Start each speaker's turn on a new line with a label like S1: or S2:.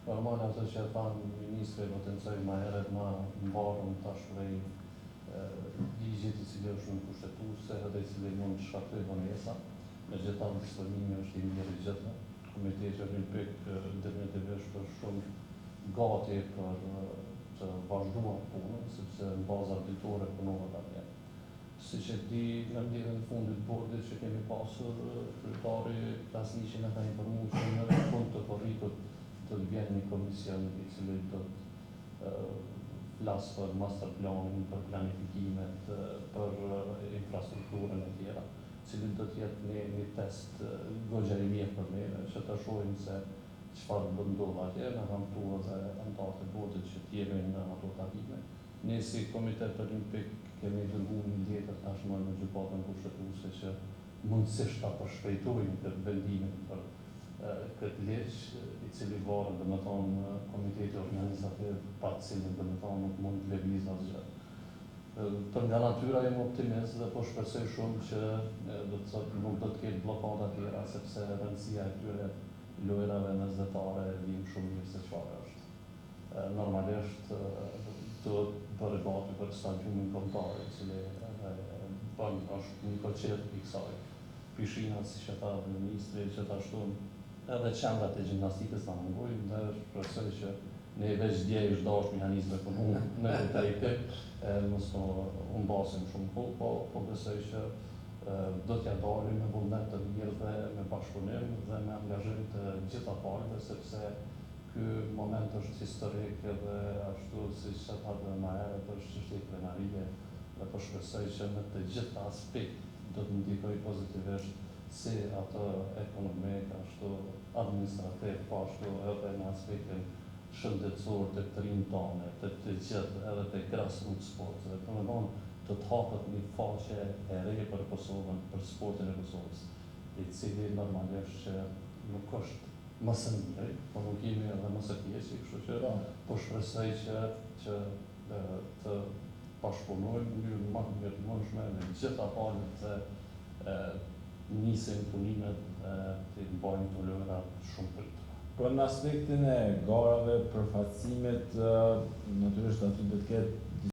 S1: Normal ato që e thanë ministri potencoj ma herët ma mbarën tash prej ligjit I cili është në kushtetuese edhe I cili mund të shkaktoj vonesa. Megjithatë disponimi është I mirë I gjithë. Komiteti Olimpik definitivisht është shumë gati për të vazhduar punën, sepse në baza auditore punohet atje. Siç e di, në mbledhjen e fundit të bordit që kemi pasur, kryetari Krasniqi na ka informuar se në fund të korrikut do të vjen një komision I cili do të flas për master planin, për planifikimet, për infrastrukturën e tjera, cili do të jetë një test goxha I mirë për ne, që të shohim se çfarë do ndodh atje, na kanë thuar edhe anëtarët e bordit që të jemi në ato takime. Ne si Komitet Olimpik kemi dërguar një letër tashmë në gjykatën kushtetuese që mundësisht ta përshpejtojmë këtë vendimin për këtë ligj, I cili varet domethënë komiteti organizativ pa të cilin domethënë nuk mund të lëvizë asgjë. Për nga natyra jam optimist dhe po shpresoj shumë që do të thotë nuk do të ketë bllokada tjera sepse rëndësia e këtyre lojrave mesdhetare e dim shumë mirë se çfarë është. Normalisht duhet bërë gati për stadiumin kombëtar I cili është një koncept I kësaj. Pishinat, siç e tha ministri, që të ashtu edhe qendrat e gjimnastikës na mungojnë dhe shpresoj që ne veç dje I zhdash mehanizme punu në këtë ekip, mos u mbasim shumë kohë, po besoj që do t'ja dalim me vullnet të mirë dhe me bashkëpunim dhe me angazhim të gjitha palëve, sepse ky moment është historik edhe ashtu siç e tha edhe më herët është çështje krenarie dhe po shpresoj që në të gjitha aspekt do të ndikojë pozitivisht si ato ekonomik, ashtu administrativ, po ashtu edhe në aspektin shëndetësor të të rinj tonë, të gjithë edhe të grassroots sportëve. Domethënë do të hapet një faqe e re për Kosovën, për sportin e Kosovës, I cili normalisht që nuk është më së miri, por nuk jemi edhe më së keqi, kështu që po shpresoj që të bashkëpunojmë në mënyrë më të mirëfillueshme me gjitha palët që nisin punimet të mbajnë të lojra shumë prit.
S2: Po në aspektin e garave, përfaqësimit, natyrisht aty do të ketë